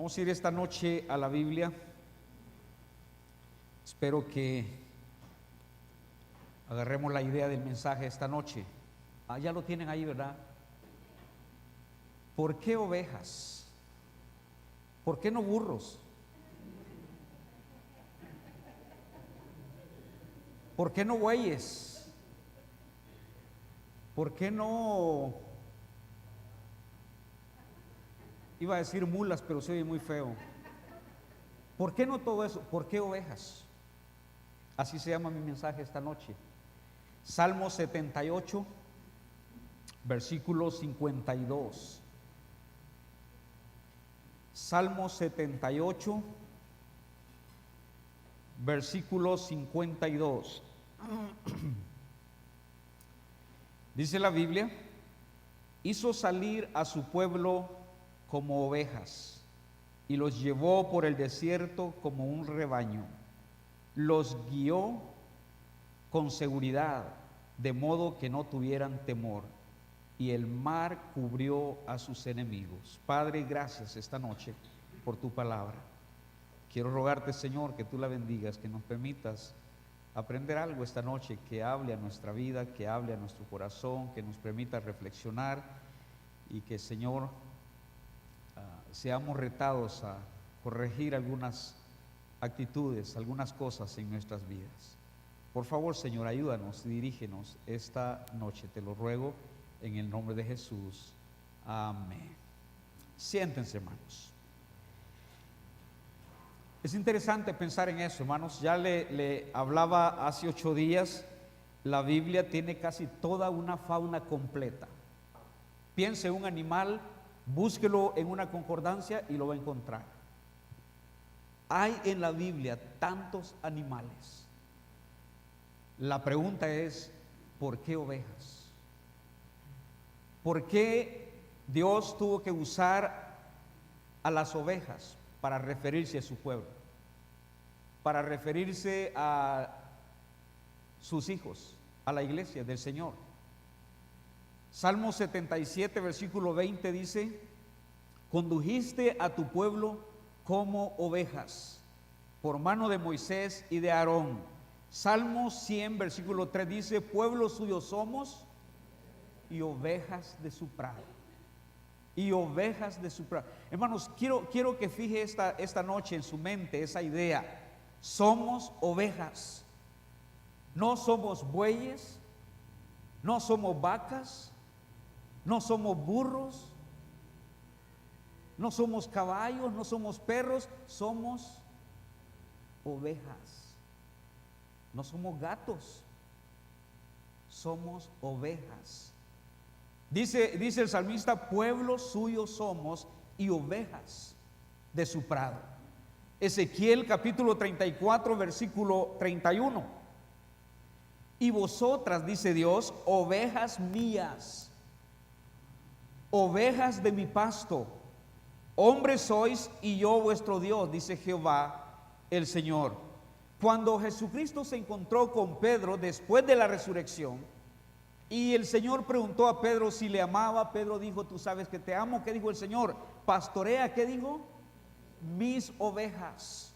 Vamos a ir esta noche a la Biblia. Espero que agarremos la idea del mensaje esta noche. Ya lo tienen ahí, ¿verdad? ¿Por qué ovejas? ¿Por qué no burros? ¿Por qué no bueyes? ¿Por qué no? Iba a decir mulas, pero se oye muy feo. ¿Por qué no todo eso? ¿Por qué ovejas? Así se llama mi mensaje esta noche. Salmo 78, versículo 52. Salmo 78, versículo 52. Dice la Biblia: hizo salir a su pueblo como ovejas y los llevó por el desierto como un rebaño. Los guió con seguridad, de modo que no tuvieran temor, y el mar cubrió a sus enemigos. Padre, gracias esta noche por tu palabra. Quiero rogarte, Señor, que tú la bendigas, que nos permitas aprender algo esta noche que hable a nuestra vida, que hable a nuestro corazón, que nos permita reflexionar y que, Señor, seamos retados a corregir algunas actitudes, algunas cosas en nuestras vidas. Por favor, Señor, ayúdanos y dirígenos esta noche, te lo ruego en el nombre de Jesús. Amén. Siéntense, hermanos. Es interesante pensar en eso, hermanos. Ya le hablaba hace 8 días, la Biblia tiene casi toda una fauna completa. Piense en un animal, búsquelo en una concordancia y lo va a encontrar. Hay en la Biblia tantos animales. La pregunta es, ¿por qué ovejas? ¿Por qué Dios tuvo que usar a las ovejas para referirse a su pueblo? Para referirse a sus hijos, a la iglesia del Señor. Salmo 77, versículo 20 dice: condujiste a tu pueblo como ovejas, por mano de Moisés y de Aarón. Salmo 100, versículo 3 dice: pueblo suyo somos y ovejas de su prado. Y ovejas de su prado. Hermanos, quiero que fije esta noche en su mente esa idea. Somos ovejas. No somos bueyes, no somos vacas, no somos burros, no somos caballos, no somos perros, somos ovejas. No somos gatos, somos ovejas. Dice el salmista: pueblo suyo somos y ovejas de su prado. Ezequiel capítulo 34, versículo 31. Y vosotras, dice Dios, ovejas mías, ovejas de mi pasto, hombres sois y yo vuestro Dios, dice Jehová el Señor. Cuando Jesucristo se encontró con Pedro después de la resurrección y el Señor preguntó a Pedro si le amaba, Pedro dijo: tú sabes que te amo. ¿Qué dijo el Señor? Pastorea, ¿qué dijo? Mis ovejas.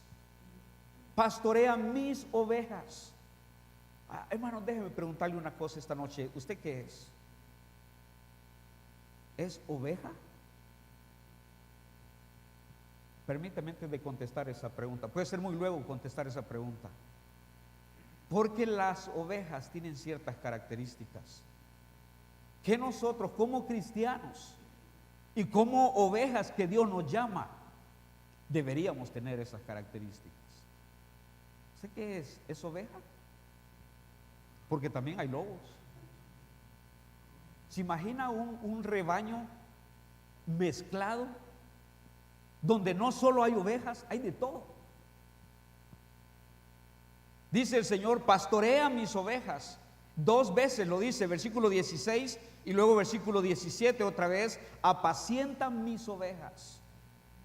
Pastorea mis ovejas. Hermano, déjeme preguntarle una cosa esta noche. ¿Usted qué es? ¿Es oveja? Permítame antes de contestar esa pregunta. Puede ser muy luego contestar esa pregunta. Porque las ovejas tienen ciertas características que nosotros como cristianos y como ovejas que Dios nos llama, deberíamos tener esas características. ¿Sé qué es? ¿Es oveja? Porque también hay lobos. ¿Se imagina un rebaño mezclado donde no solo hay ovejas, hay de todo? Dice el Señor: pastorea mis ovejas. 2 veces lo dice, versículo 16 y luego versículo 17 otra vez: apacienta mis ovejas.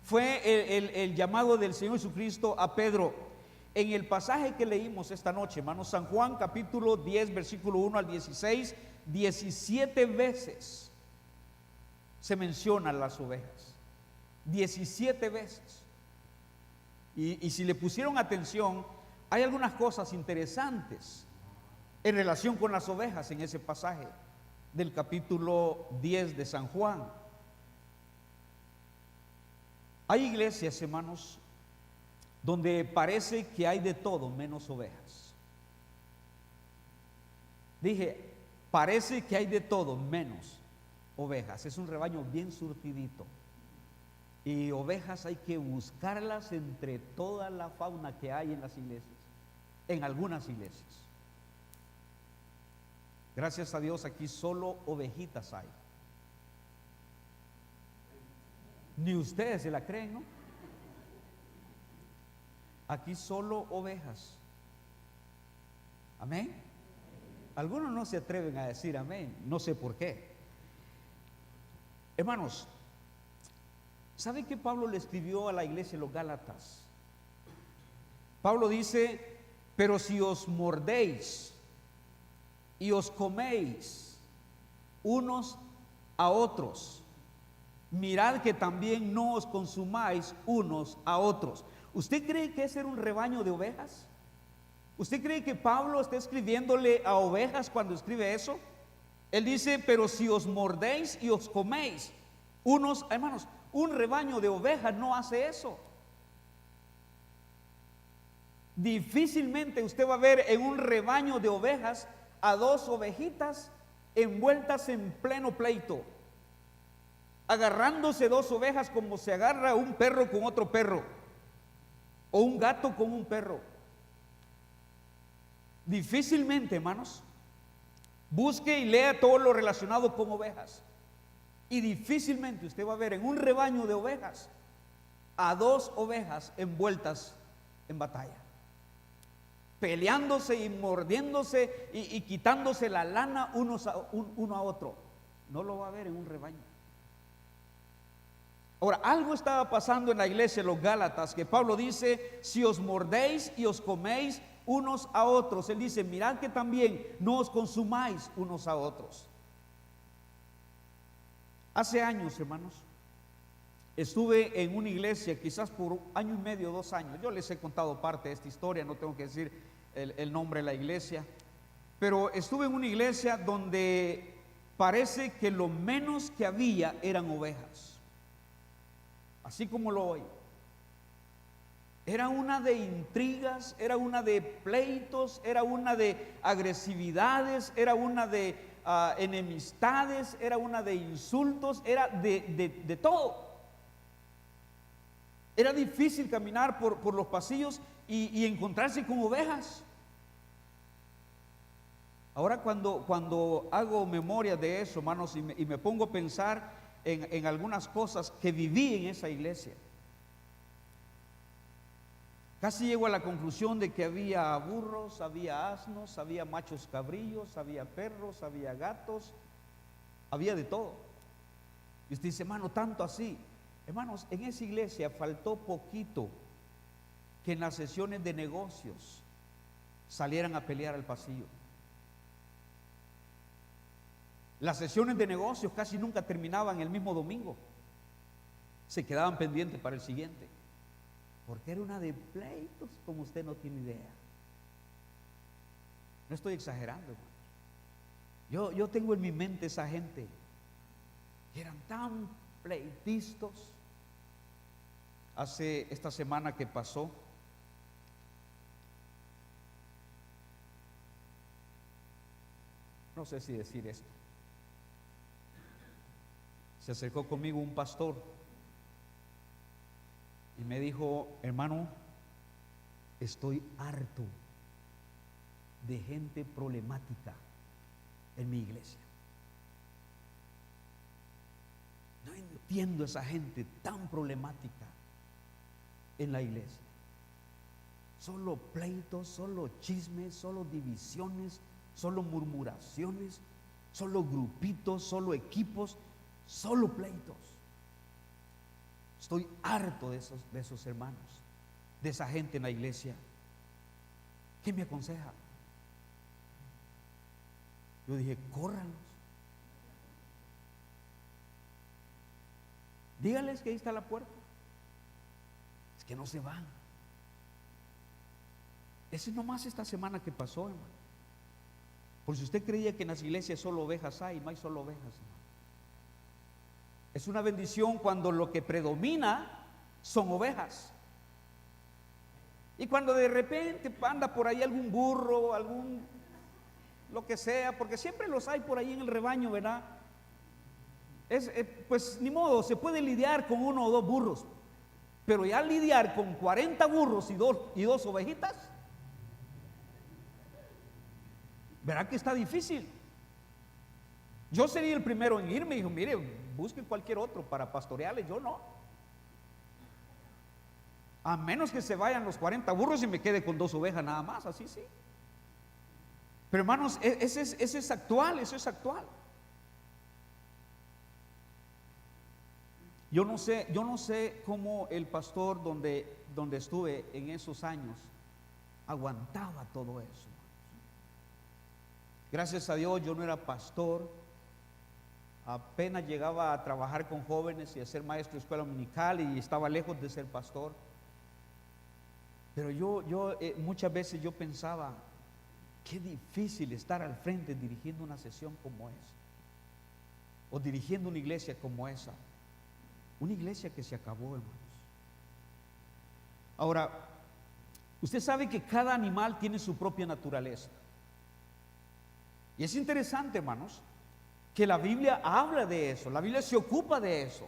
Fue el llamado del Señor Jesucristo a Pedro. En el pasaje que leímos esta noche, hermanos, San Juan capítulo 10, versículo 1 al 16, 17 veces se mencionan las ovejas. 17 veces. Y si le pusieron atención, hay algunas cosas interesantes en relación con las ovejas en ese pasaje del capítulo 10 de San Juan. Hay iglesias, hermanos, donde parece que hay de todo menos ovejas. Dije, parece que hay de todo menos ovejas. Es un rebaño bien surtidito. Y ovejas hay que buscarlas entre toda la fauna que hay en las iglesias, en algunas iglesias. Gracias a Dios aquí solo ovejitas hay. Ni ustedes se la creen, ¿no? Aquí solo ovejas. Amén. Algunos no se atreven a decir amén, no sé por qué. Hermanos, ¿sabe qué Pablo le escribió a la iglesia de los Gálatas? Pablo dice: pero si os mordéis y os coméis unos a otros, mirad que también no os consumáis unos a otros. ¿Usted cree que ese era un rebaño de ovejas? ¿Usted cree que Pablo está escribiéndole a ovejas cuando escribe eso? Él dice: pero si os mordéis y os coméis unos, hermanos, un rebaño de ovejas no hace eso. Difícilmente usted va a ver en un rebaño de ovejas a dos ovejitas envueltas en pleno pleito, agarrándose dos ovejas como se agarra un perro con otro perro o un gato con un perro. Difícilmente, hermanos. Busque y lea todo lo relacionado con ovejas y difícilmente usted va a ver en un rebaño de ovejas a dos ovejas envueltas en batalla, peleándose y mordiéndose y quitándose la lana uno a otro. No lo va a ver en un rebaño. Ahora, algo estaba pasando en la iglesia de los Gálatas, que Pablo dice: si os mordéis y os coméis unos a otros. Él dice: mirad que también no os consumáis unos a otros. Hace años, hermanos, estuve en una iglesia, quizás por año y medio, 2 años. Yo les he contado parte de esta historia, no tengo que decir el nombre de la iglesia, pero estuve en una iglesia donde parece que lo menos que había eran ovejas, así como lo oí. Era una de intrigas, era una de pleitos, era una de agresividades, era una de enemistades, era una de insultos, era de todo. Era difícil caminar por los pasillos y encontrarse con ovejas. Ahora cuando hago memoria de eso, hermanos, y me pongo a pensar en algunas cosas que viví en esa iglesia, casi llego a la conclusión de que había burros, había asnos, había machos cabrillos, había perros, había gatos, había de todo. Y usted dice: hermano, tanto así. Hermanos, en esa iglesia faltó poquito que en las sesiones de negocios salieran a pelear al pasillo. Las sesiones de negocios casi nunca terminaban el mismo domingo, se quedaban pendientes para el siguiente, porque era una de pleitos como usted no tiene idea. No estoy exagerando, hermano. Yo tengo en mi mente esa gente que eran tan pleitistas. Esta semana que pasó, no sé si decir esto, se acercó conmigo un pastor y me dijo: hermano, estoy harto de gente problemática en mi iglesia. No entiendo esa gente tan problemática en la iglesia. Solo pleitos, solo chismes, solo divisiones, solo murmuraciones, solo grupitos, solo equipos, solo pleitos. Estoy harto de esos hermanos, de esa gente en la iglesia. ¿Qué me aconseja? Yo dije: córralos. dígales que ahí está la puerta. Es que no se van. Ese es nomás esta semana que pasó, hermano. Por si usted creía que en las iglesias solo ovejas hay, no hay solo ovejas, hermano. Es una bendición cuando lo que predomina son ovejas. Y cuando de repente anda por ahí algún burro, algún lo que sea, porque siempre los hay por ahí en el rebaño, ¿verdad? Pues ni modo, se puede lidiar con uno o dos burros, pero ya lidiar con 40 burros y dos ovejitas, ¿verdad que está difícil? Yo sería el primero en irme y dijo, mire, busque cualquier otro para pastorearle, yo no. A menos que se vayan los 40 burros y me quede con 2 ovejas nada más, así sí. Pero hermanos, ese es actual, eso es actual. Yo no sé cómo el pastor donde estuve en esos años aguantaba todo eso. Gracias a Dios yo no era pastor, apenas llegaba a trabajar con jóvenes y a ser maestro de escuela dominical y estaba lejos de ser pastor. Pero yo muchas veces yo pensaba, qué difícil estar al frente dirigiendo una sesión como esa, o dirigiendo una iglesia como esa, una iglesia que se acabó, hermanos. Ahora, usted sabe que cada animal tiene su propia naturaleza. Y es interesante, hermanos, que la Biblia habla de eso, la Biblia se ocupa de eso.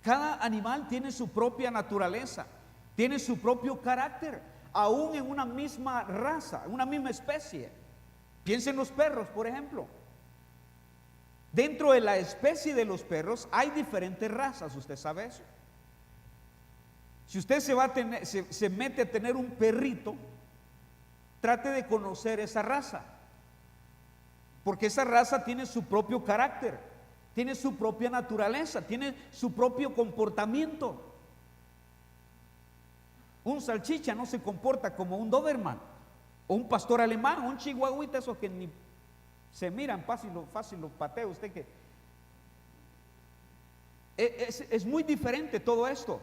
Cada animal tiene su propia naturaleza, tiene su propio carácter, aún en una misma raza, una misma especie. Piensen en los perros, por ejemplo. Dentro de la especie de los perros hay diferentes razas, ¿usted sabe eso? Si usted se mete a tener un perrito, trate de conocer esa raza, porque esa raza tiene su propio carácter, tiene su propia naturaleza, tiene su propio comportamiento. Un salchicha no se comporta como un Doberman, o un pastor alemán, o un chihuahuita, esos que ni se miran, fácil lo patea usted, que es muy diferente todo esto.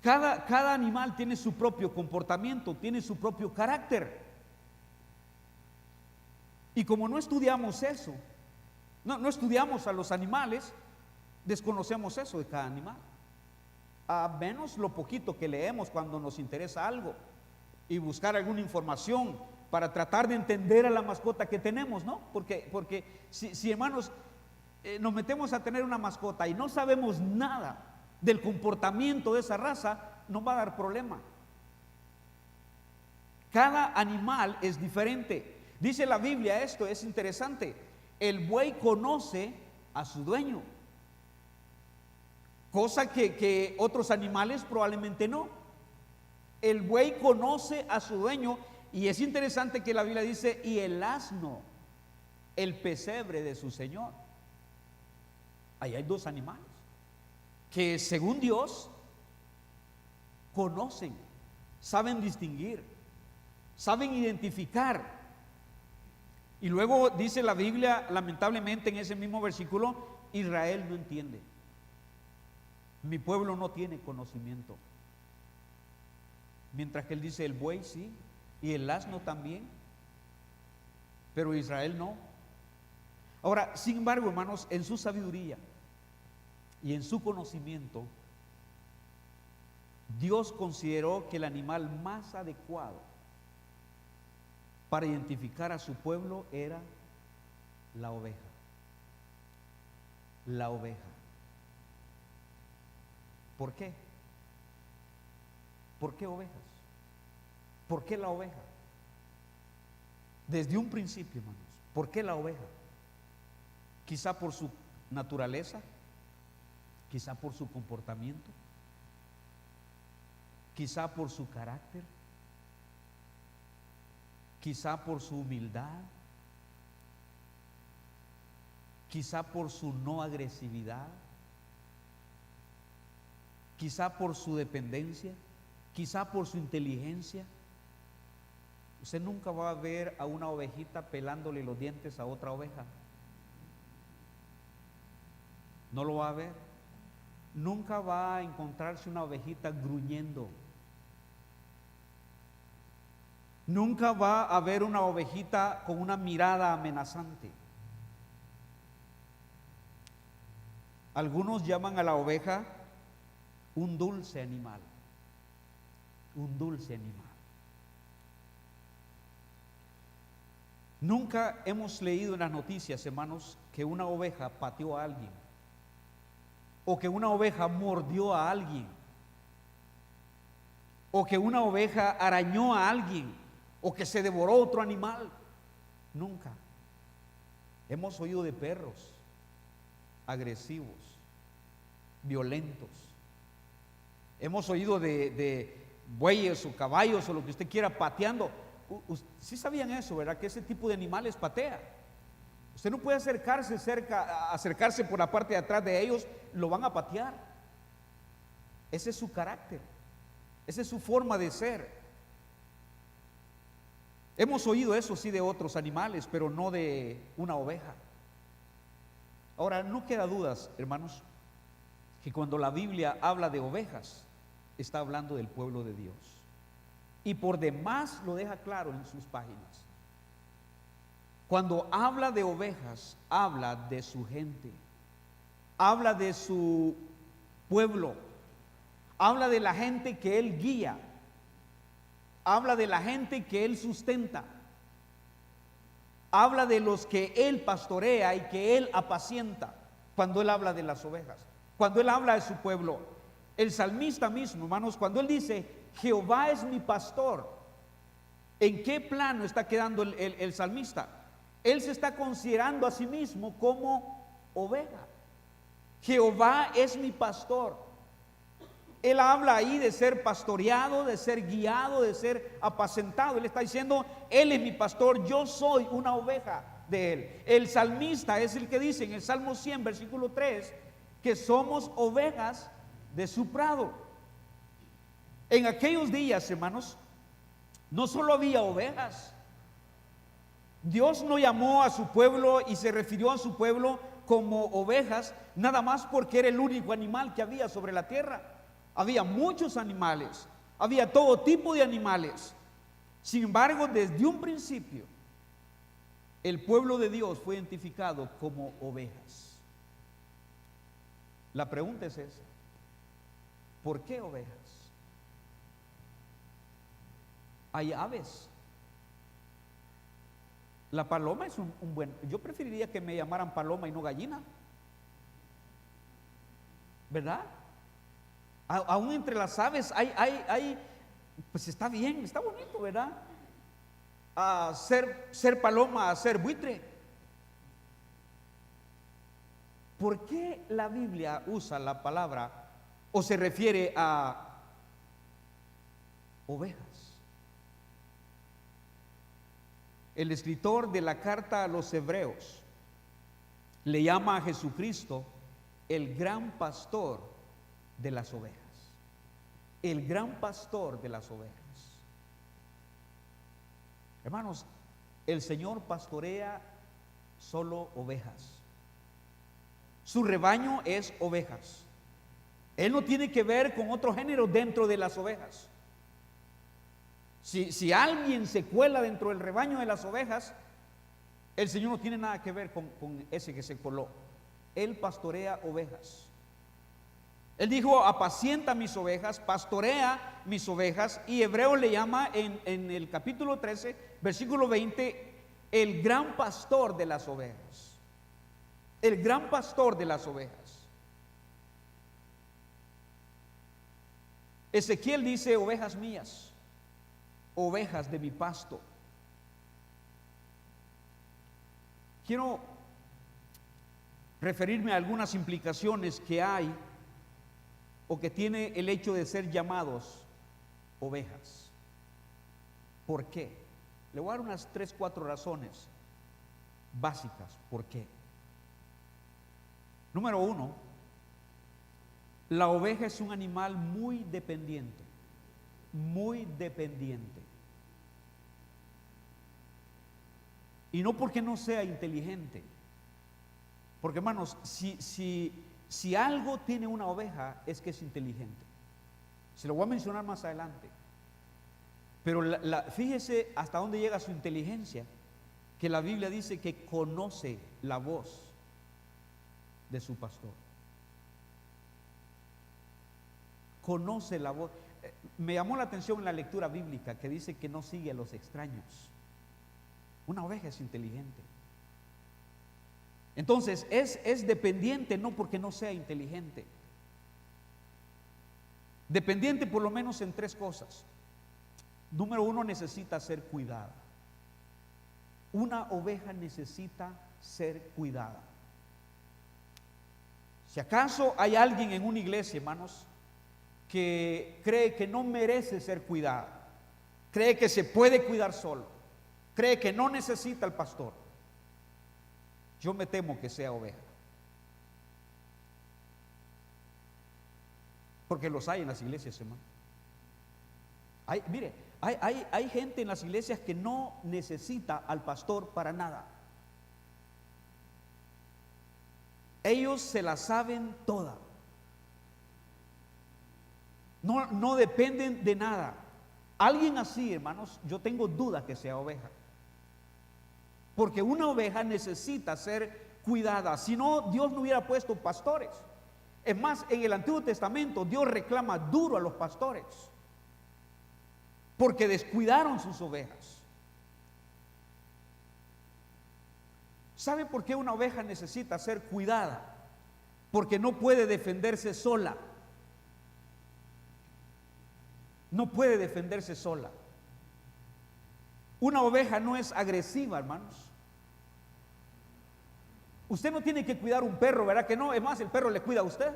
Cada animal tiene su propio comportamiento, tiene su propio carácter. Y como no estudiamos eso, no estudiamos a los animales, desconocemos eso de cada animal. A menos lo poquito que leemos cuando nos interesa algo y buscar alguna información para tratar de entender a la mascota que tenemos, ¿no? Porque si hermanos, nos metemos a tener una mascota y no sabemos nada del comportamiento de esa raza, nos va a dar problema. Cada animal es diferente. Dice la Biblia, esto es interesante: el buey conoce a su dueño, cosa que otros animales probablemente no. El buey conoce a su dueño, y es interesante que la Biblia dice, y el asno, el pesebre de su señor. Ahí hay 2 animales que según Dios conocen, saben distinguir, saben identificar. Y luego dice la Biblia, lamentablemente en ese mismo versículo, Israel no entiende. Mi pueblo no tiene conocimiento. Mientras que él dice, el buey sí, y el asno también, pero Israel no. Ahora, sin embargo, hermanos, en su sabiduría y en su conocimiento, Dios consideró que el animal más adecuado para identificar a su pueblo era la oveja. La oveja. ¿Por qué? ¿Por qué ovejas? ¿Por qué la oveja? Desde un principio, hermanos, ¿por qué la oveja? Quizá por su naturaleza, quizá por su comportamiento, quizá por su carácter, quizá por su humildad, quizá por su no agresividad, quizá por su dependencia, quizá por su inteligencia. Usted nunca va a ver a una ovejita pelándole los dientes a otra oveja. No lo va a ver. nunca va a encontrarse una ovejita gruñendo. Nunca va a haber una ovejita con una mirada amenazante. Algunos llaman a la oveja un dulce animal. Un dulce animal. Nunca hemos leído en las noticias, hermanos, que una oveja pateó a alguien o que una oveja mordió a alguien o que una oveja arañó a alguien o que se devoró otro animal. Nunca. Hemos oído de perros agresivos, violentos. Hemos oído de bueyes o caballos o lo que usted quiera pateando. Sí sabían eso, ¿verdad? Que ese tipo de animales patea. Usted no puede acercarse por la parte de atrás de ellos, lo van a patear. Ese es su carácter, esa es su forma de ser. Hemos oído eso sí de otros animales, pero no de una oveja. Ahora, no queda dudas, hermanos, que cuando la Biblia habla de ovejas, está hablando del pueblo de Dios. Y por demás lo deja claro en sus páginas. Cuando habla de ovejas, habla de su gente, habla de su pueblo, habla de la gente que Él guía, habla de la gente que Él sustenta, habla de los que Él pastorea y que Él apacienta. Cuando Él habla de las ovejas, cuando Él habla de su pueblo, el salmista mismo, hermanos, cuando él dice Jehová es mi pastor, ¿en qué plano está quedando el salmista? Él se está considerando a sí mismo como oveja. Jehová es mi pastor. Él habla ahí de ser pastoreado, de ser guiado, de ser apacentado. Él está diciendo, Él es mi pastor, yo soy una oveja de Él. El salmista es el que dice en el Salmo 100, versículo 3, que somos ovejas de su prado. En aquellos días, hermanos, no solo había ovejas. Dios no llamó a su pueblo y se refirió a su pueblo como ovejas, nada más porque era el único animal que había sobre la tierra. Había muchos animales, había todo tipo de animales. Sin embargo, desde un principio, el pueblo de Dios fue identificado como ovejas. La pregunta es esa: ¿por qué ovejas? Hay aves. La paloma es un buen. Yo preferiría que me llamaran paloma y no gallina, ¿verdad? Aún entre las aves hay, pues está bien, está bonito, ¿verdad? Ser paloma, ser buitre. ¿Por qué la Biblia usa la palabra o se refiere a ovejas? El escritor de la carta a los Hebreos le llama a Jesucristo el gran pastor de las ovejas. El gran pastor de las ovejas. Hermanos, el Señor pastorea solo ovejas. Su rebaño es ovejas. Él no tiene que ver con otro género dentro de las ovejas. Si alguien se cuela dentro del rebaño de las ovejas, el Señor no tiene nada que ver con ese que se coló. Él pastorea ovejas. Él dijo, apacienta mis ovejas, pastorea mis ovejas. Y Hebreo le llama en el capítulo 13, versículo 20, el gran pastor de las ovejas. El gran pastor de las ovejas. Ezequiel dice, ovejas mías, ovejas de mi pasto. Quiero referirme a algunas implicaciones que hay o que tiene el hecho de ser llamados ovejas. ¿Por qué? Le voy a dar unas 3, 4 razones básicas. ¿Por qué? Número 1, la oveja es un animal muy dependiente. Muy dependiente. Y no porque no sea inteligente. Porque, hermanos, si Si algo tiene una oveja es que es inteligente. Se lo voy a mencionar más adelante. Pero fíjese hasta dónde llega su inteligencia, que la Biblia dice que conoce la voz de su pastor. Conoce la voz. Me llamó la atención en la lectura bíblica que dice que no sigue a los extraños. Una oveja es inteligente. Entonces es dependiente, no porque no sea inteligente. Dependiente por lo menos en 3 cosas. Número 1, necesita ser cuidada. Una oveja necesita ser cuidada. Si acaso hay alguien en una iglesia, hermanos, que cree que no merece ser cuidada, cree que se puede cuidar solo, cree que no necesita al pastor, yo me temo que sea oveja. Porque los hay en las iglesias, hermano. Hay gente en las iglesias que no necesita al pastor para nada. Ellos se la saben toda. No dependen de nada. Alguien así, hermanos, yo tengo dudas que sea oveja. Porque una oveja necesita ser cuidada. Si no, Dios no hubiera puesto pastores. Es más, en el Antiguo Testamento Dios reclama duro a los pastores porque descuidaron sus ovejas. ¿Sabe por qué una oveja necesita ser cuidada? Porque no puede defenderse sola. No puede defenderse sola. Una oveja no es agresiva, hermanos. Usted no tiene que cuidar un perro, ¿verdad que no? Es más, el perro le cuida a usted.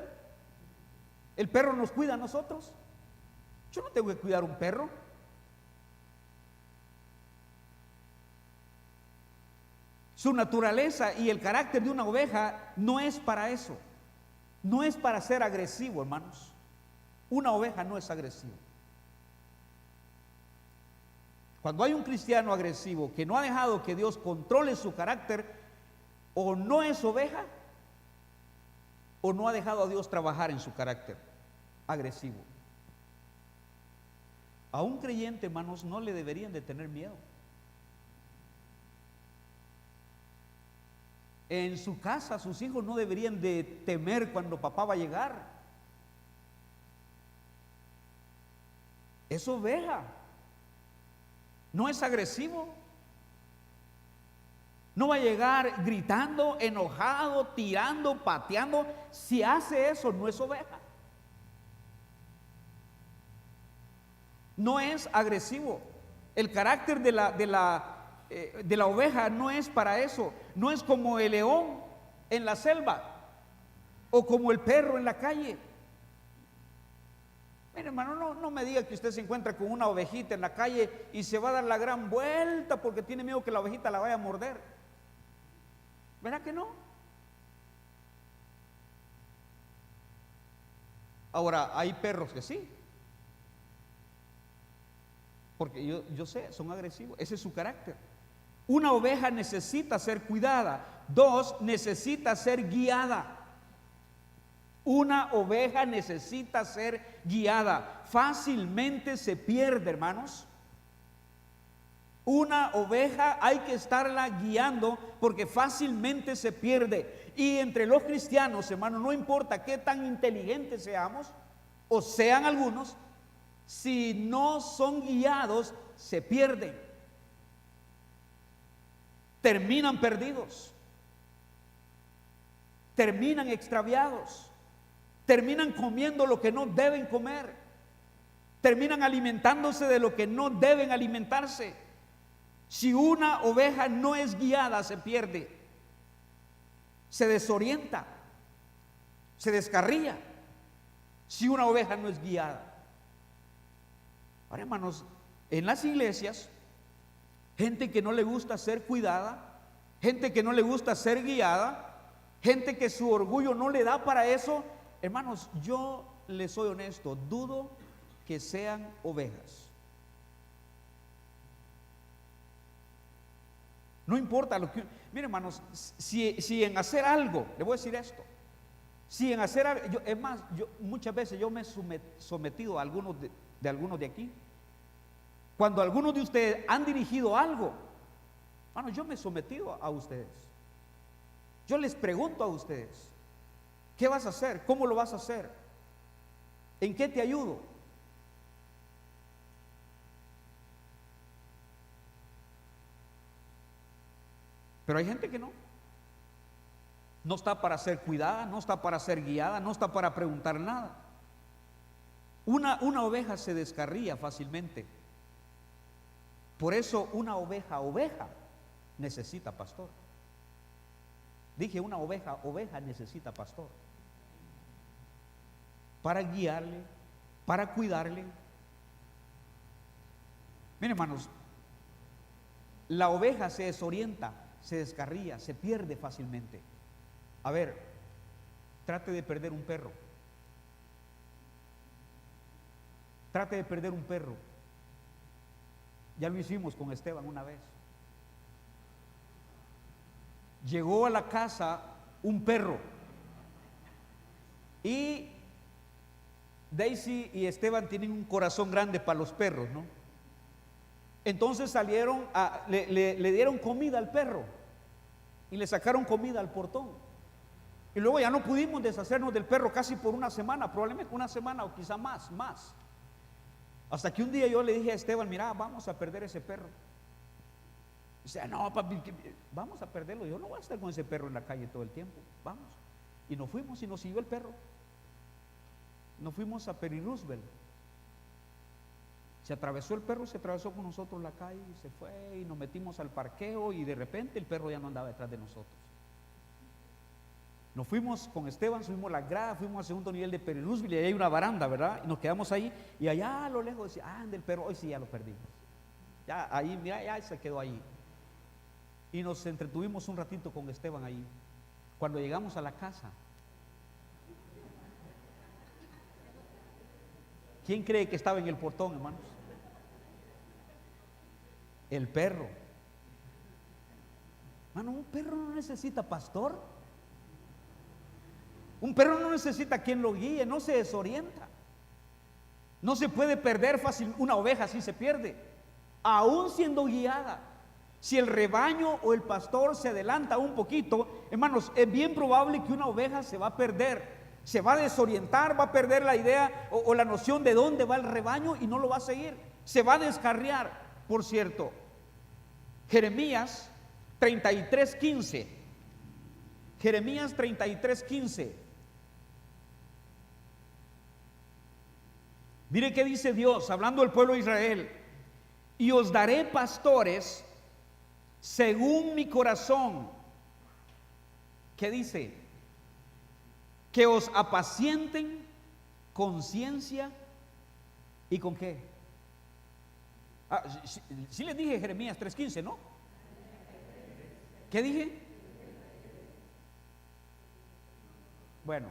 El perro nos cuida a nosotros. Yo no tengo que cuidar un perro. Su naturaleza y el carácter de una oveja no es para eso. No es para ser agresivo, hermanos. Una oveja no es agresiva. Cuando hay un cristiano agresivo que no ha dejado que Dios controle su carácter, o no es oveja, o no ha dejado a Dios trabajar en su carácter agresivo. A un creyente, hermanos, no le deberían de tener miedo. En su casa, sus hijos no deberían de temer cuando papá va a llegar. Es oveja. No es agresivo. No va a llegar gritando, enojado, tirando, pateando. Si hace eso, no es oveja. No es agresivo. El carácter de la oveja no es para eso. No es como el león en la selva o como el perro en la calle. Mire, hermano, no me diga que usted se encuentra con una ovejita en la calle y se va a dar la gran vuelta porque tiene miedo que la ovejita la vaya a morder. ¿Verdad que no? Ahora, hay perros que sí. Porque yo sé, son agresivos. Ese es su carácter. Una oveja necesita ser cuidada. 2, necesita ser guiada. Una oveja necesita ser guiada. Fácilmente se pierde, hermanos. Una oveja hay que estarla guiando porque fácilmente se pierde. Y entre los cristianos, hermanos, no importa qué tan inteligentes seamos o sean algunos, si no son guiados, se pierden. Terminan perdidos. Terminan extraviados. Terminan comiendo lo que no deben comer. Terminan alimentándose de lo que no deben alimentarse. Si una oveja no es guiada, se pierde, se desorienta, se descarría. Si una oveja no es guiada. Ahora, hermanos, en las iglesias, gente que no le gusta ser cuidada, gente que no le gusta ser guiada, gente que su orgullo no le da para eso. Hermanos, yo les soy honesto, dudo que sean ovejas. No importa lo que... Miren, hermanos, si en hacer algo, le voy a decir esto, Si en hacer algo, es más, muchas veces yo me he sometido a algunos de algunos de aquí. Cuando algunos de ustedes han dirigido algo, bueno, yo me he sometido a ustedes. Yo les pregunto a ustedes, ¿qué vas a hacer? ¿Cómo lo vas a hacer? ¿En qué te ayudo? Pero hay gente que no. No está para ser cuidada, no está para ser guiada, no está para preguntar nada. Una oveja se descarría fácilmente. Por eso una oveja necesita pastor. Dije, una oveja necesita pastor. Para guiarle, para cuidarle. Miren, hermanos, la oveja se desorienta, se descarría, se pierde fácilmente. A ver, trate de perder un perro. Trate de perder un perro. Ya lo hicimos con Esteban una vez. Llegó a la casa un perro y Daisy y Esteban tienen un corazón grande para los perros, ¿no? Entonces salieron, le dieron comida al perro y le sacaron comida al portón. Y luego ya no pudimos deshacernos del perro casi por una semana, probablemente una semana o quizá más. Hasta que un día yo le dije a Esteban, mira, vamos a perder ese perro. Dice, no, papi, vamos a perderlo. Yo no voy a estar con ese perro en la calle todo el tiempo. Vamos. Y nos fuimos y nos siguió el perro. Nos fuimos a Peri Roosevelt. Se atravesó el perro, se atravesó con nosotros la calle y se fue y nos metimos al parqueo y de repente el perro ya no andaba detrás de nosotros. Nos fuimos con Esteban, subimos la grada, fuimos al segundo nivel de Peri Roosevelt y ahí hay una baranda, ¿verdad? Y nos quedamos ahí y allá a lo lejos decía, anda el perro, hoy sí ya lo perdimos. Ya ahí, mira, ya se quedó ahí. Y nos entretuvimos un ratito con Esteban ahí. Cuando llegamos a la casa, ¿quién cree que estaba en el portón, hermanos? El perro. Hermano, un perro no necesita pastor. Un perro no necesita quien lo guíe, no se desorienta. No se puede perder fácil, una oveja sí se pierde, aún siendo guiada. Si el rebaño o el pastor se adelanta un poquito, hermanos, es bien probable que una oveja se va a perder, se va a desorientar, va a perder la idea o la noción de dónde va el rebaño y no lo va a seguir, se va a descarriar. Por cierto, Jeremías 33:15. Jeremías 33:15. Mire qué dice Dios, hablando del pueblo de Israel: y os daré pastores según mi corazón. ¿Qué dice? Que os apacienten con ciencia y con qué. Sí les dije Jeremías 3:15, ¿no? ¿Qué dije? Bueno,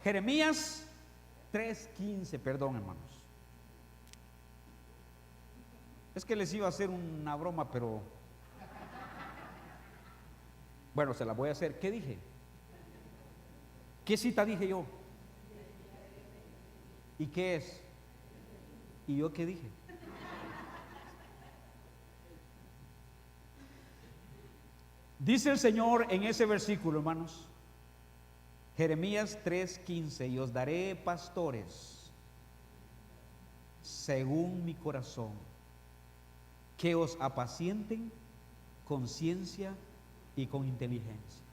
Jeremías 3:15, perdón, hermanos. Es que les iba a hacer una broma, pero bueno, se la voy a hacer. ¿Qué dije? ¿Qué cita dije yo? ¿Y qué es? ¿Y yo qué dije? Dice el Señor en ese versículo, hermanos, Jeremías 3:15: y os daré pastores según mi corazón, que os apacienten con ciencia y con inteligencia.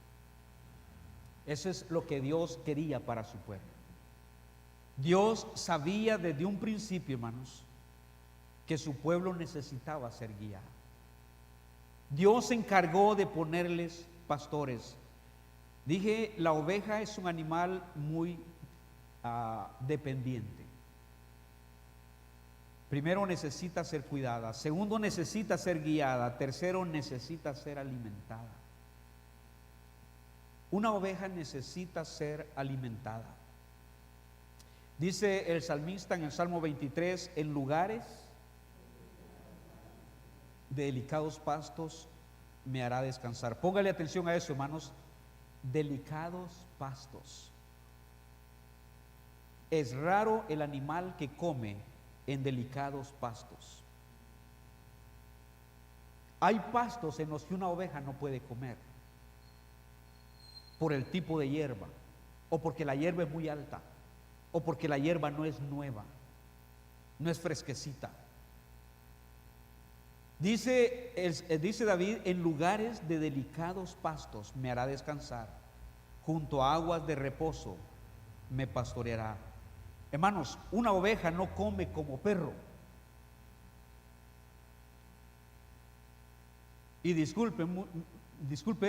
Eso es lo que Dios quería para su pueblo. Dios sabía desde un principio, hermanos, que su pueblo necesitaba ser guiado. Dios se encargó de ponerles pastores. Dije, la oveja es un animal muy dependiente. Primero, necesita ser cuidada. Segundo, necesita ser guiada. Tercero, necesita ser alimentada. Una oveja necesita ser alimentada. Dice el salmista en el Salmo 23: en lugares de delicados pastos me hará descansar. Póngale atención a eso, hermanos. delicados pastos. Es raro el animal que come en delicados pastos. Hay pastos en los que una oveja no puede comer por el tipo de hierba, o porque la hierba es muy alta, o porque la hierba no es nueva, no es fresquecita. Dice David: en lugares de delicados pastos me hará descansar, junto a aguas de reposo me pastoreará. Hermanos, una oveja no come como perro. Y disculpe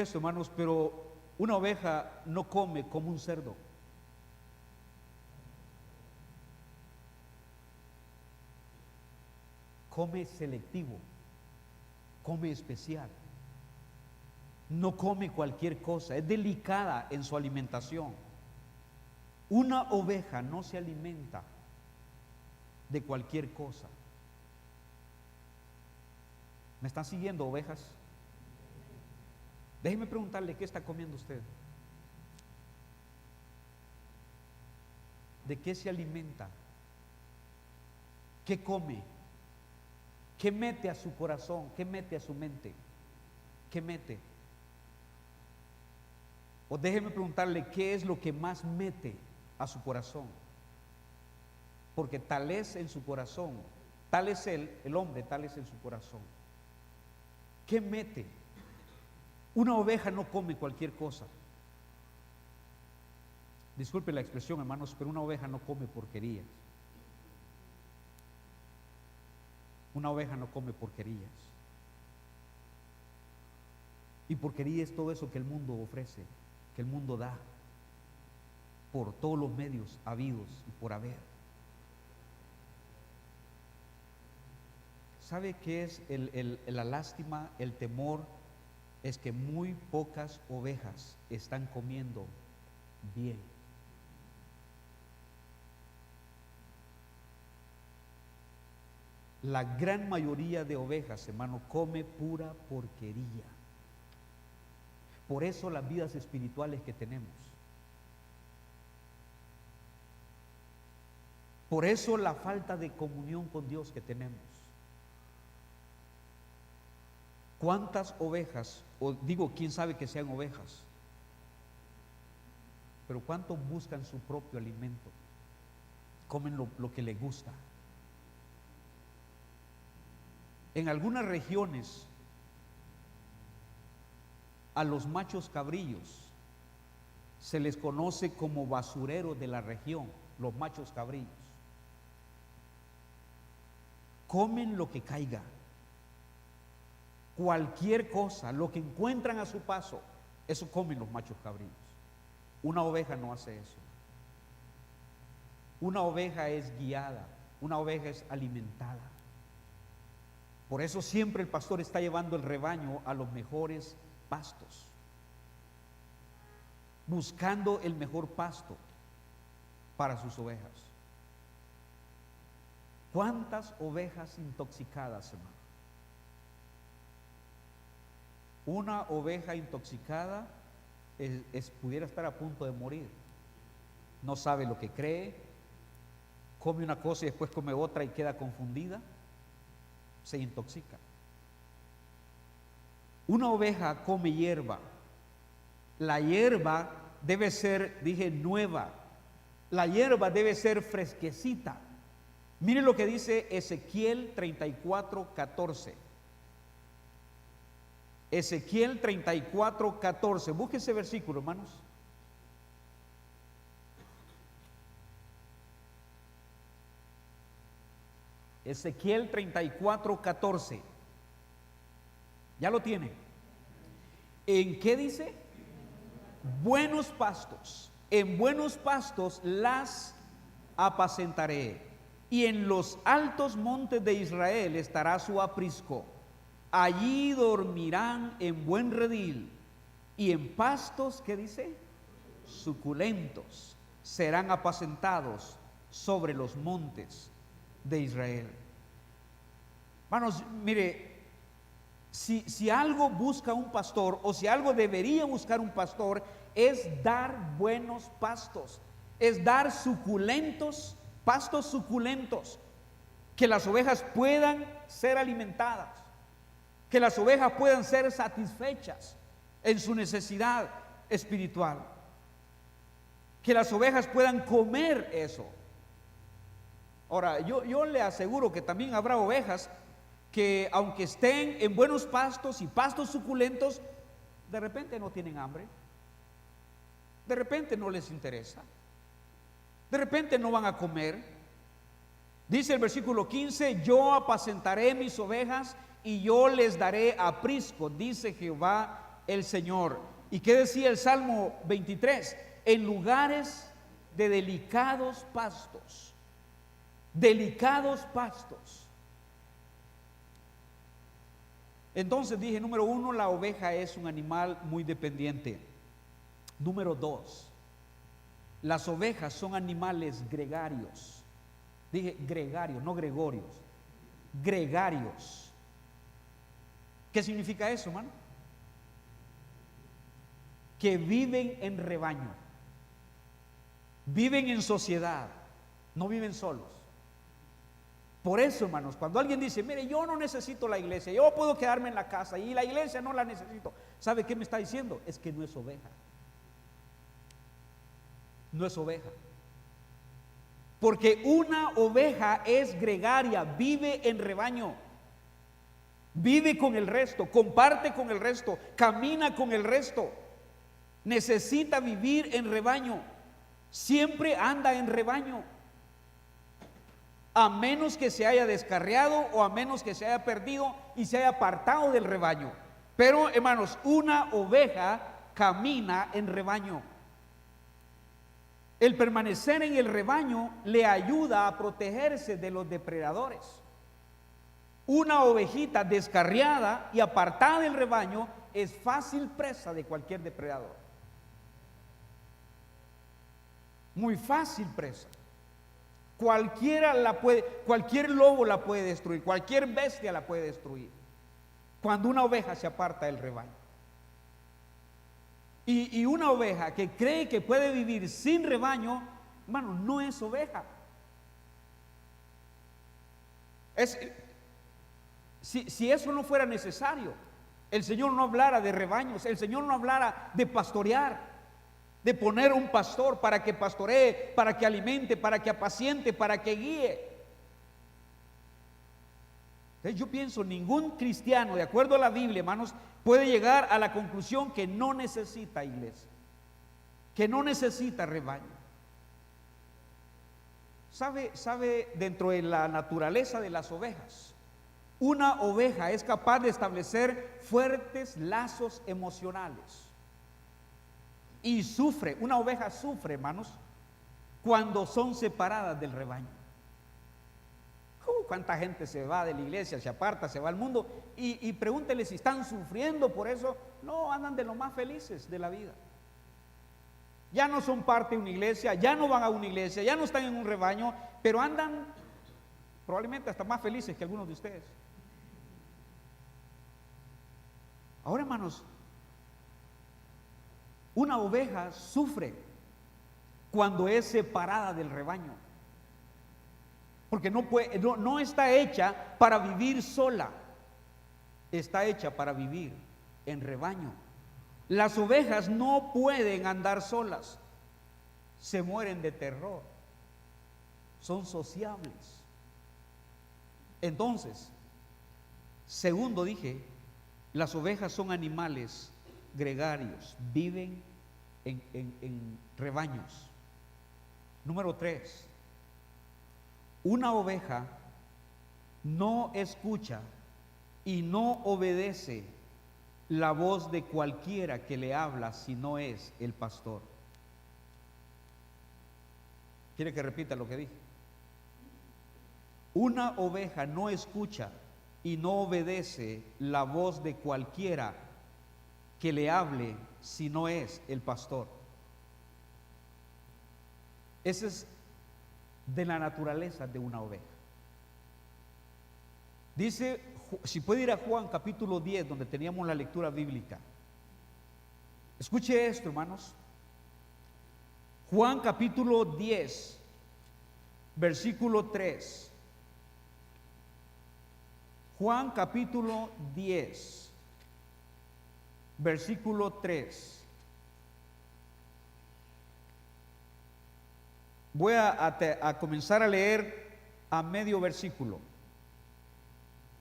esto, hermanos, pero una oveja no come como un cerdo. Come selectivo, come especial. No come cualquier cosa, es delicada en su alimentación. Una oveja no se alimenta de cualquier cosa. ¿Me están siguiendo, ovejas? Déjeme preguntarle, ¿qué está comiendo usted? ¿De qué se alimenta? ¿Qué come? ¿Qué mete a su corazón? ¿Qué mete a su mente? ¿Qué mete? O déjeme preguntarle, ¿qué es lo que más mete a su corazón? Porque tal es en su corazón, tal es el hombre, tal es en su corazón. ¿Qué mete? Una oveja no come cualquier cosa. Disculpe la expresión, hermanos, pero una oveja no come porquerías. Una oveja no come porquerías. Y porquería es todo eso que el mundo ofrece, que el mundo da, por todos los medios habidos y por haber. ¿Sabe qué es la lástima, el temor? Es que muy pocas ovejas están comiendo bien. La gran mayoría de ovejas, hermano, come pura porquería. Por eso las vidas espirituales que tenemos. Por eso la falta de comunión con Dios que tenemos. ¿Cuántas ovejas, o digo, quién sabe que sean ovejas, pero cuántos buscan su propio alimento? Comen lo que les gusta. En algunas regiones, a los machos cabrillos se les conoce como basureros de la región, los machos cabrillos. Comen lo que caiga, cualquier cosa, lo que encuentran a su paso, eso comen los machos cabrillos. Una oveja no hace eso. Una oveja es guiada, una oveja es alimentada. Por eso siempre el pastor está llevando el rebaño a los mejores pastos, buscando el mejor pasto para sus ovejas. ¿Cuántas ovejas intoxicadas, hermano? Una oveja intoxicada pudiera estar a punto de morir. No sabe lo que cree, come una cosa y después come otra y queda confundida. Se intoxica. Una oveja come hierba. La hierba debe ser, dije, nueva. La hierba debe ser fresquecita. Mire lo que dice Ezequiel 34:14. Ezequiel 34:14. Busque ese versículo, hermanos. Ezequiel 34:14. ¿Ya lo tiene? ¿En qué dice? Buenos pastos. En buenos pastos las apacentaré, y en los altos montes de Israel estará su aprisco. Allí dormirán en buen redil, y en pastos, ¿qué dice? Suculentos serán apacentados sobre los montes de Israel. Hermanos, mire, Si algo busca un pastor, o si algo debería buscar un pastor, es dar buenos pastos, es dar suculentos, pastos suculentos, que las ovejas puedan ser alimentadas, que las ovejas puedan ser satisfechas en su necesidad espiritual, que las ovejas puedan comer eso. Ahora, yo le aseguro que también habrá ovejas que, aunque estén en buenos pastos y pastos suculentos, de repente no tienen hambre, de repente no les interesa, de repente no van a comer. Dice el versículo 15: yo apacentaré mis ovejas y yo les daré aprisco, dice Jehová el Señor. ¿Y qué decía el Salmo 23? En lugares de delicados pastos, delicados pastos. Entonces dije, número uno, la oveja es un animal muy dependiente. Número dos, las ovejas son animales gregarios. Dije gregarios, no gregorios, gregarios. ¿Qué significa eso, hermano? Que viven en rebaño, viven en sociedad, no viven solos. Por eso, hermanos, cuando alguien dice, mire, yo no necesito la iglesia, yo puedo quedarme en la casa y la iglesia no la necesito, ¿sabe qué me está diciendo? Es que no es oveja. No es oveja. Porque una oveja es gregaria, vive en rebaño, vive con el resto, comparte con el resto, camina con el resto, necesita vivir en rebaño, siempre anda en rebaño, a menos que se haya descarriado o a menos que se haya perdido y se haya apartado del rebaño. Pero, hermanos, una oveja camina en rebaño. El permanecer en el rebaño le ayuda a protegerse de los depredadores. Una ovejita descarriada y apartada del rebaño es fácil presa de cualquier depredador. Muy fácil presa. Cualquier lobo la puede destruir, cualquier bestia la puede destruir cuando una oveja se aparta del rebaño. Y una oveja que cree que puede vivir sin rebaño, hermano, no es oveja. Si eso no fuera necesario, el Señor no hablara de rebaños, el Señor no hablara de pastorear, de poner un pastor para que pastoree, para que alimente, para que apaciente, para que guíe. Entonces yo pienso, ningún cristiano, de acuerdo a la Biblia, hermanos, puede llegar a la conclusión que no necesita iglesia, que no necesita rebaño. ¿Sabe dentro de la naturaleza de las ovejas? Una oveja es capaz de establecer fuertes lazos emocionales. Y sufre, una oveja sufre, hermanos, cuando son separadas del rebaño. Cuánta gente se va de la iglesia, se aparta, se va al mundo, y pregúntele si están sufriendo por eso. No, andan de lo más felices de la vida. Ya no son parte de una iglesia, ya no van a una iglesia, ya no están en un rebaño, pero andan probablemente hasta más felices que algunos de ustedes. Ahora, hermanos, una oveja sufre cuando es separada del rebaño, porque no está hecha para vivir sola, está hecha para vivir en rebaño. Las ovejas no pueden andar solas, se mueren de terror, son sociables. Entonces, segundo dije, las ovejas son animales gregarios, viven en rebaños. Número 3, una oveja no escucha y no obedece la voz de cualquiera que le habla si no es el pastor. ¿Quiere que repita lo que dije? Una oveja no escucha y no obedece la voz de cualquiera que le hable si no es el pastor. Esa es de la naturaleza de una oveja. Dice Si puede ir a Juan capítulo 10, donde teníamos la lectura bíblica. Escuche esto, hermanos. Juan capítulo 10, versículo 3. Juan capítulo 10, versículo 3. Voy a comenzar a leer a medio versículo.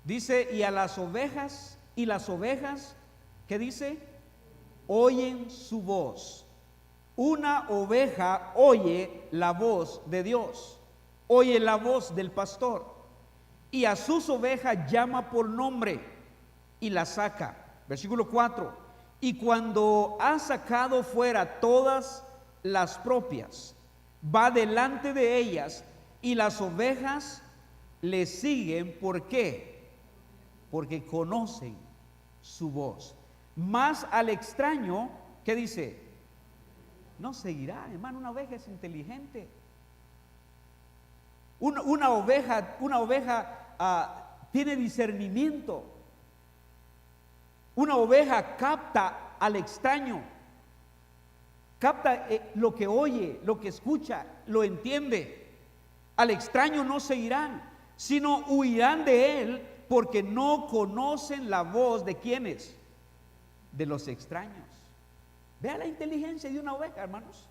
Dice, y a las ovejas, ¿qué dice? Oyen su voz. Una oveja oye la voz de Dios, oye la voz del pastor, y a sus ovejas llama por nombre y las saca. Versículo 4. Y cuando ha sacado fuera todas las propias, va delante de ellas, y las ovejas le siguen. ¿Por qué? Porque conocen su voz. Más al extraño, ¿qué dice? No seguirá. Hermano, una oveja es inteligente. Una oveja tiene discernimiento. Una oveja capta al extraño, capta lo que oye, lo que escucha, lo entiende. Al extraño no seguirán, sino huirán de él, porque no conocen la voz de ¿quiénes? De los extraños. Vea la inteligencia de una oveja, hermanos.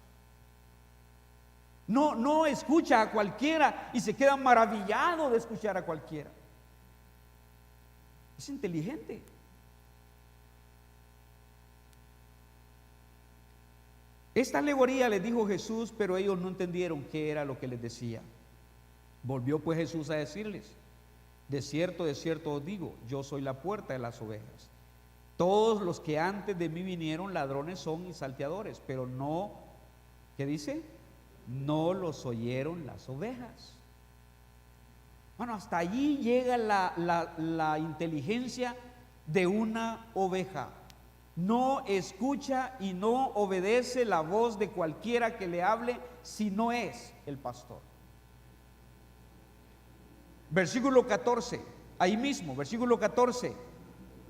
No escucha a cualquiera y se queda maravillado de escuchar a cualquiera. Es inteligente. Esta alegoría les dijo Jesús, pero ellos no entendieron qué era lo que les decía. Volvió pues Jesús a decirles: de cierto os digo, yo soy la puerta de las ovejas. Todos los que antes de mí vinieron ladrones son y salteadores, pero no, ¿qué dice? No los oyeron las ovejas. Bueno, hasta allí llega la inteligencia de una oveja. No escucha y no obedece la voz de cualquiera que le hable si no es el pastor. Versículo 14, ahí mismo, versículo 14,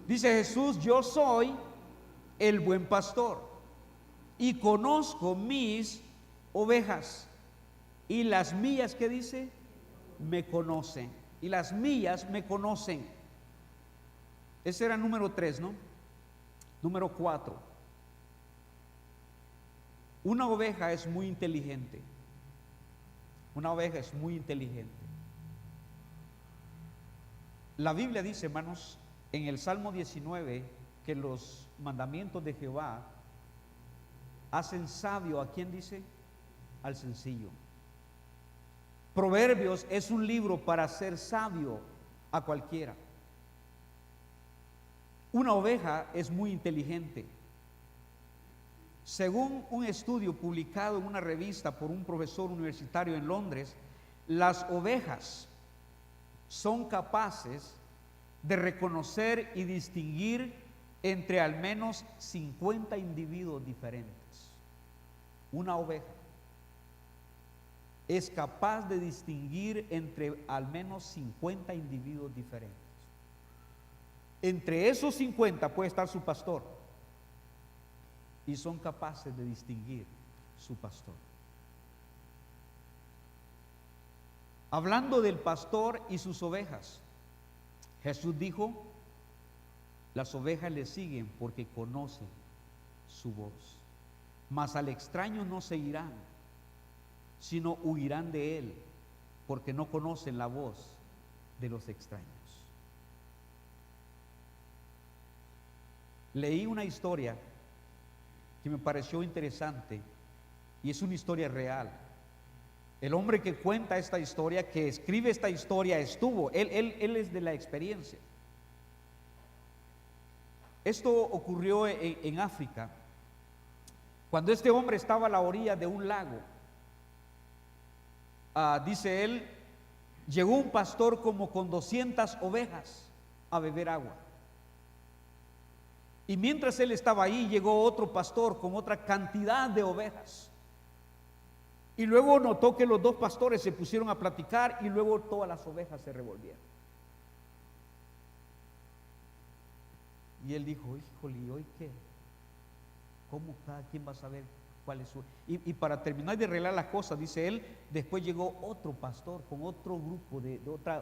dice Jesús: yo soy el buen pastor y conozco mis ovejas, y las mías, ¿qué dice? Me conocen, y las mías me conocen. Ese era número 3, ¿no? Número 4. Una oveja es muy inteligente. Una oveja es muy inteligente. La Biblia dice, hermanos, en el Salmo 19, que los mandamientos de Jehová hacen sabio ¿a quién dice? Al sencillo. Proverbios es un libro para hacer sabio a cualquiera. Una oveja es muy inteligente. Según un estudio publicado en una revista por un profesor universitario en Londres, las ovejas son capaces de reconocer y distinguir entre al menos 50 individuos diferentes. Una oveja es capaz de distinguir entre al menos 50 individuos diferentes. Entre esos 50 puede estar su pastor, y son capaces de distinguir su pastor. Hablando del pastor y sus ovejas, Jesús dijo: las ovejas le siguen porque conocen su voz, mas al extraño no seguirán, sino huirán de él, porque no conocen la voz de los extraños. Leí una historia que me pareció interesante, y es una historia real. El hombre que cuenta esta historia, que escribe esta historia, él es de la experiencia. Esto ocurrió en África, cuando este hombre estaba a la orilla de un lago. Dice él, llegó un pastor como con 200 ovejas a beber agua. Y mientras él estaba ahí, llegó otro pastor con otra cantidad de ovejas. Y luego notó que los dos pastores se pusieron a platicar, y luego todas las ovejas se revolvieron. Y él dijo, híjole, ¿y hoy qué? ¿Cómo cada quien va a saber cuál es su? Y para terminar de arreglar las cosas, dice él, después llegó otro pastor con otro grupo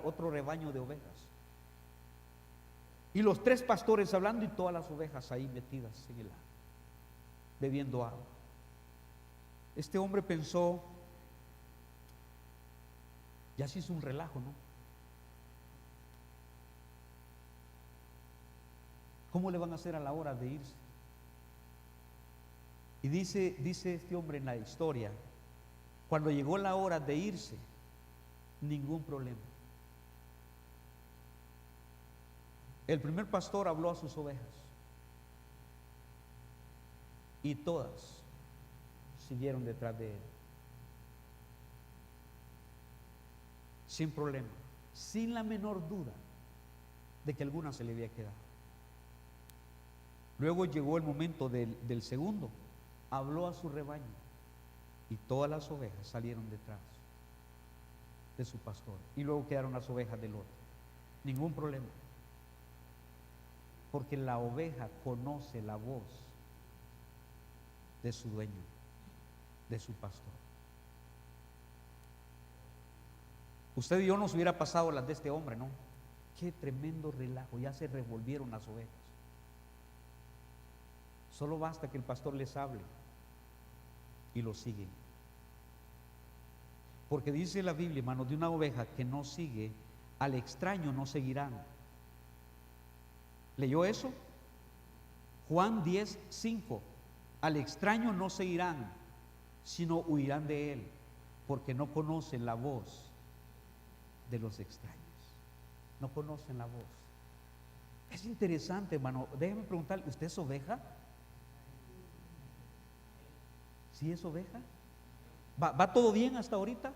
otro rebaño de ovejas. Y los tres pastores hablando y todas las ovejas ahí metidas en el agua, bebiendo agua. Este hombre pensó, ya se hizo un relajo, ¿no? ¿Cómo le van a hacer a la hora de irse? Y dice este hombre en la historia, cuando llegó la hora de irse, ningún problema. El primer pastor habló a sus ovejas y todas siguieron detrás de él, sin problema, sin la menor duda de que alguna se le había quedado. Luego llegó el momento del segundo, habló a su rebaño y todas las ovejas salieron detrás de su pastor, y luego quedaron las ovejas del otro. Ningún problema, porque la oveja conoce la voz de su dueño, de su pastor. Usted y yo nos hubiera pasado las de este hombre, ¿no? Qué tremendo relajo, ya se revolvieron las ovejas. Solo basta que el pastor les hable y lo siguen. Porque dice la Biblia, hermanos, de una oveja que no sigue, al extraño no seguirán. ¿Leyó eso? Juan 10:5. Al extraño no seguirán, sino huirán de él, porque no conocen la voz de los extraños. No conocen la voz. Es interesante, hermano. Déjeme preguntarle, ¿usted es oveja? ¿Sí es oveja? ¿Va todo bien hasta ahorita?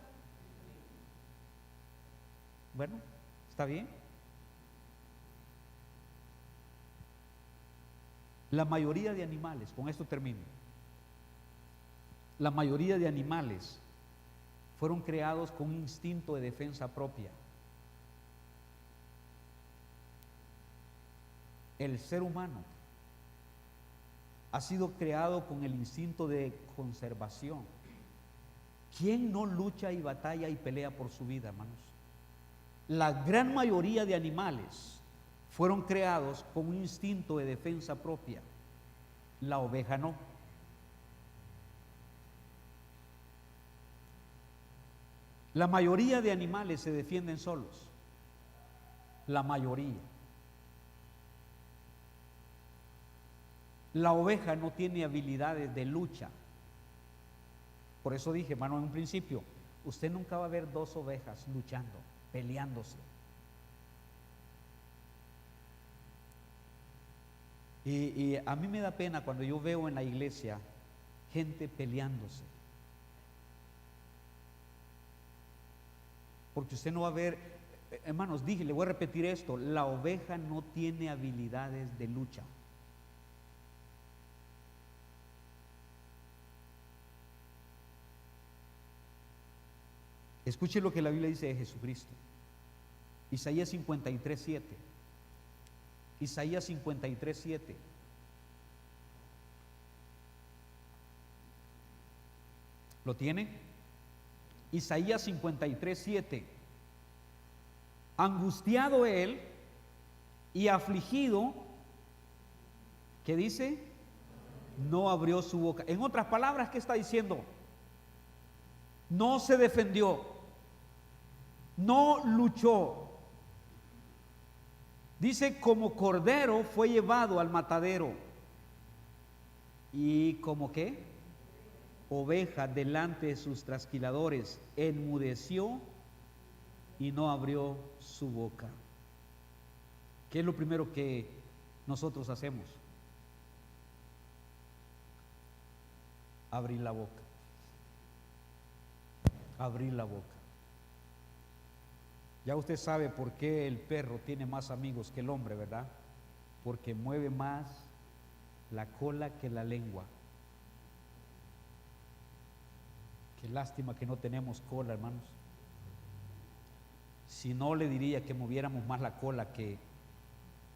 Bueno, ¿está bien? La mayoría de animales, con esto termino, la mayoría de animales fueron creados con un instinto de defensa propia. El ser humano ha sido creado con el instinto de conservación. ¿Quién no lucha y batalla y pelea por su vida, hermanos? La gran mayoría de animales fueron creados con un instinto de defensa propia. La oveja no. La mayoría de animales se defienden solos. La mayoría. La oveja no tiene habilidades de lucha. Por eso dije, hermano, en un principio, usted nunca va a ver dos ovejas luchando, peleándose. Y a mí me da pena cuando yo veo en la iglesia gente peleándose. Porque usted no va a ver, hermanos, dije, le voy a repetir esto, la oveja no tiene habilidades de lucha. Escuche lo que la Biblia dice de Jesucristo. Isaías 53:7. Isaías 53:7. ¿Lo tiene? Isaías 53:7. Angustiado él y afligido, ¿qué dice? No abrió su boca. En otras palabras, ¿qué está diciendo? No se defendió, no luchó. Dice, como cordero fue llevado al matadero, y como qué, oveja delante de sus trasquiladores, enmudeció y no abrió su boca. ¿Qué es lo primero que nosotros hacemos? Abrir la boca. Abrir la boca. Ya usted sabe por qué el perro tiene más amigos que el hombre, ¿verdad? Porque mueve más la cola que la lengua. Qué lástima que no tenemos cola, hermanos. Si no, le diría que moviéramos más la cola que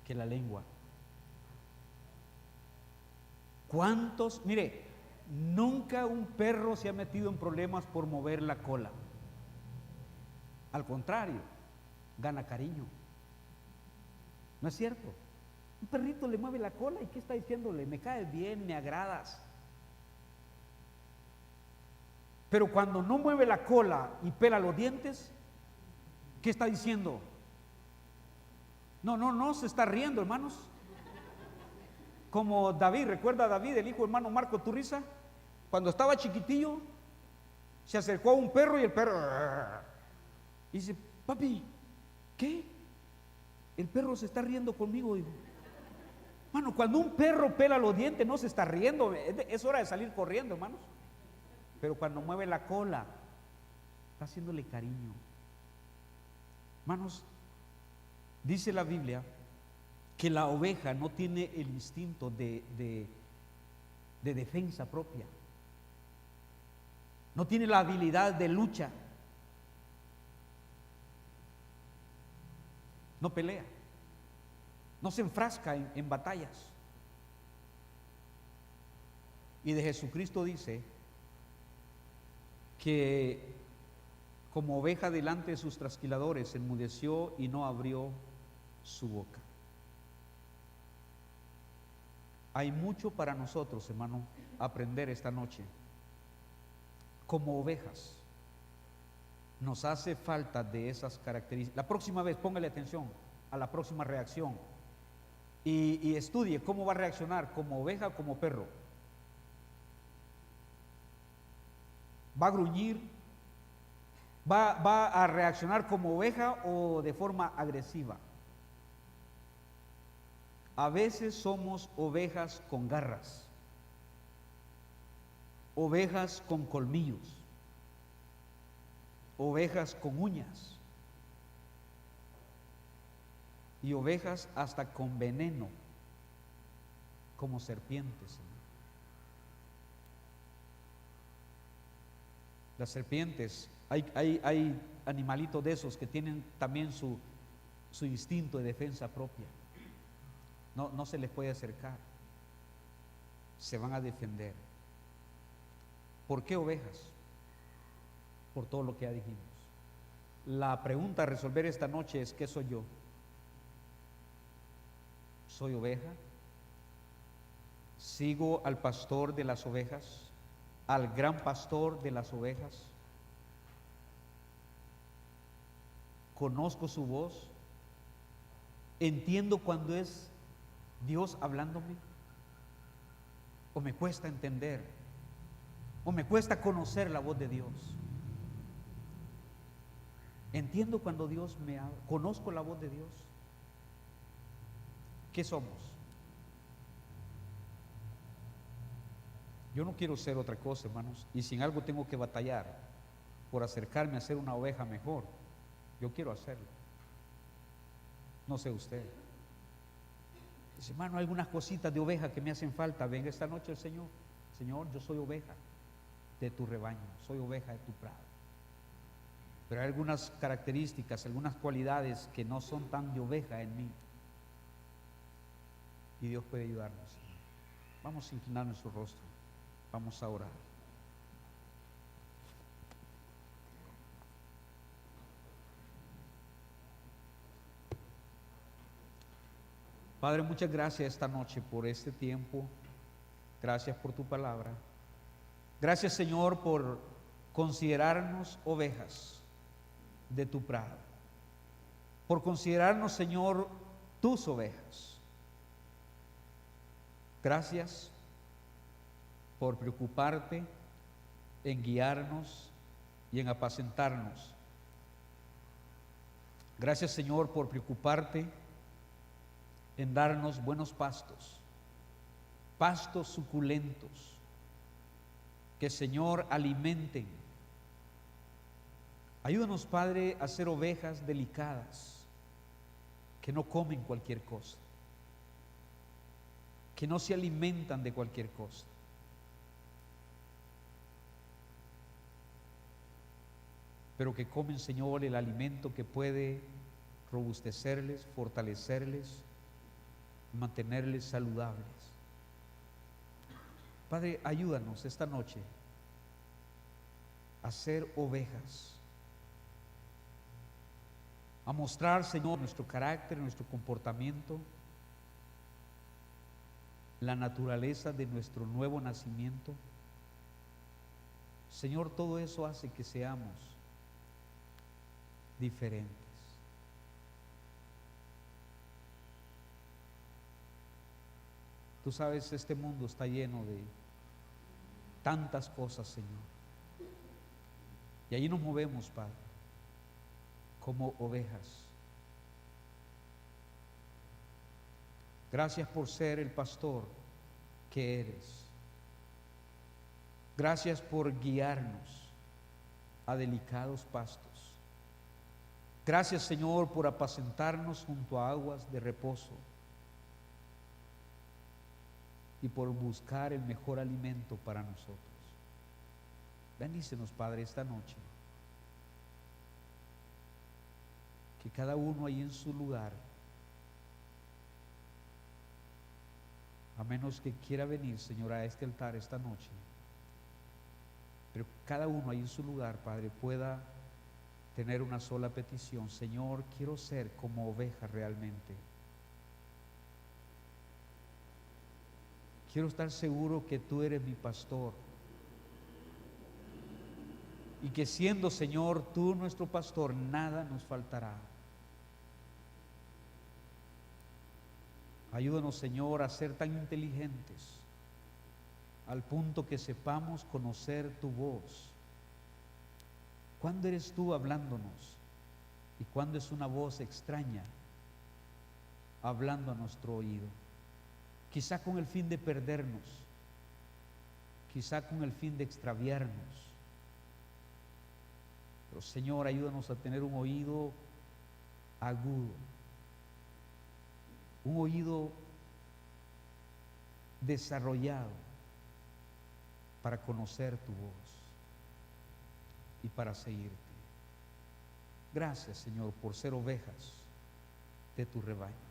la lengua. ¿Cuántos? Mire, nunca un perro se ha metido en problemas por mover la cola. Al contrario, gana cariño. ¿No es cierto? Un perrito le mueve la cola y ¿qué está diciéndole? Me caes bien, me agradas. Pero cuando no mueve la cola y pela los dientes, ¿qué está diciendo? No, se está riendo, hermanos. Como David, ¿recuerda a David, el hijo hermano Marco Turriza? Cuando estaba chiquitillo, se acercó a un perro y el perro y dice: papi, ¿qué? El perro se está riendo conmigo. Digo, hermano, cuando un perro pela los dientes no se está riendo, es hora de salir corriendo, hermanos. Pero cuando mueve la cola, está haciéndole cariño. Hermanos, dice la Biblia que la oveja no tiene el instinto de defensa propia, no tiene la habilidad de lucha, no pelea, no se enfrasca en batallas. Y de Jesucristo dice que como oveja delante de sus trasquiladores enmudeció y no abrió su boca. Hay mucho para nosotros, hermano, aprender esta noche. Como ovejas nos hace falta de esas características. La próxima vez póngale atención a la próxima reacción y estudie cómo va a reaccionar, como oveja o como perro. ¿Va a gruñir? ¿Va a reaccionar como oveja o de forma agresiva? A veces somos ovejas con garras, ovejas con colmillos, ovejas con uñas y ovejas hasta con veneno, como serpientes. Las serpientes, hay animalitos de esos que tienen también su instinto de defensa propia. No se les puede acercar, se van a defender. ¿Por qué ovejas? Por todo lo que ya dijimos. La pregunta a resolver esta noche es: ¿qué soy yo? ¿Soy oveja? ¿Sigo al pastor de las ovejas? ¿Al gran pastor de las ovejas? ¿Conozco su voz? ¿Entiendo cuando es Dios hablándome? ¿O me cuesta entender? ¿O me cuesta conocer la voz de Dios? ¿Entiendo cuando Dios me habla? ¿Conozco la voz de Dios? ¿Qué somos? Yo no quiero ser otra cosa, hermanos, y si en algo tengo que batallar por acercarme a ser una oveja mejor, yo quiero hacerlo. No sé usted. Dice: hermano, hay algunas cositas de oveja que me hacen falta. Venga esta noche el Señor: Señor, yo soy oveja de tu rebaño, soy oveja de tu prado, pero hay algunas características, algunas cualidades que no son tan de oveja en mí, y Dios puede ayudarnos. Vamos a inclinar nuestro rostro, vamos a orar. Padre, muchas gracias esta noche por este tiempo. Gracias por tu palabra. Gracias, Señor, por considerarnos ovejas de tu prado, por considerarnos, Señor, tus ovejas. Gracias por preocuparte en guiarnos y en apacentarnos. Gracias, Señor, por preocuparte en darnos buenos pastos, pastos suculentos, que, Señor, alimenten. Ayúdanos, Padre, a ser ovejas delicadas, que no comen cualquier cosa, que no se alimentan de cualquier cosa. Pero que comen, Señor, el alimento que puede robustecerles, fortalecerles, mantenerles saludables. Padre, ayúdanos esta noche a ser ovejas, a mostrar, Señor, nuestro carácter, nuestro comportamiento, la naturaleza de nuestro nuevo nacimiento. Señor, todo eso hace que seamos diferentes. Tú sabes, este mundo está lleno de tantas cosas, Señor. Y allí nos movemos, Padre, como ovejas. Gracias por ser el pastor que eres. Gracias por guiarnos a delicados pastos. Gracias, Señor, por apacentarnos junto a aguas de reposo y por buscar el mejor alimento para nosotros. Bendícenos, Padre, esta noche. Que cada uno ahí en su lugar, a menos que quiera venir, Señor, a este altar esta noche, pero cada uno ahí en su lugar, Padre, pueda tener una sola petición: Señor, quiero ser como oveja realmente. Quiero estar seguro que tú eres mi pastor y que siendo, Señor, tú nuestro pastor, nada nos faltará. Ayúdanos, Señor, a ser tan inteligentes al punto que sepamos conocer tu voz. ¿Cuándo eres tú hablándonos? ¿Y cuándo es una voz extraña hablando a nuestro oído? Quizá con el fin de perdernos, quizá con el fin de extraviarnos. Pero, Señor, ayúdanos a tener un oído agudo, un oído desarrollado para conocer tu voz y para seguirte. Gracias, Señor, por ser ovejas de tu rebaño.